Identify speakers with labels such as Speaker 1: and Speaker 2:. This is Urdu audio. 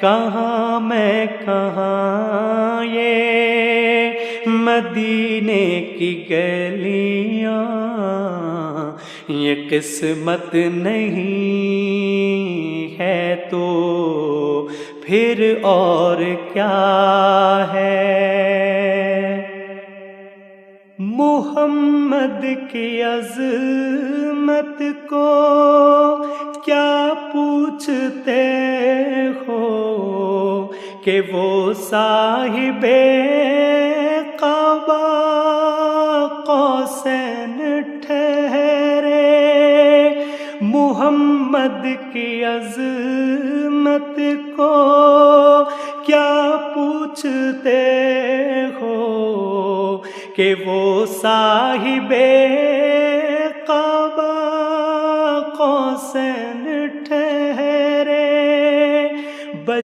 Speaker 1: کہاں میں کہاں یہ مدینے کی گلیاں، یہ قسمت نہیں ہے تو پھر اور کیا ہے؟ محمد کی عظمت کو کیا پوچھتے ہو کہ وہ صاحب قبا قوسین ٹھہرے؟ محمد کی عظمت کو کیا پوچھتے ہو کہ وہ صاحب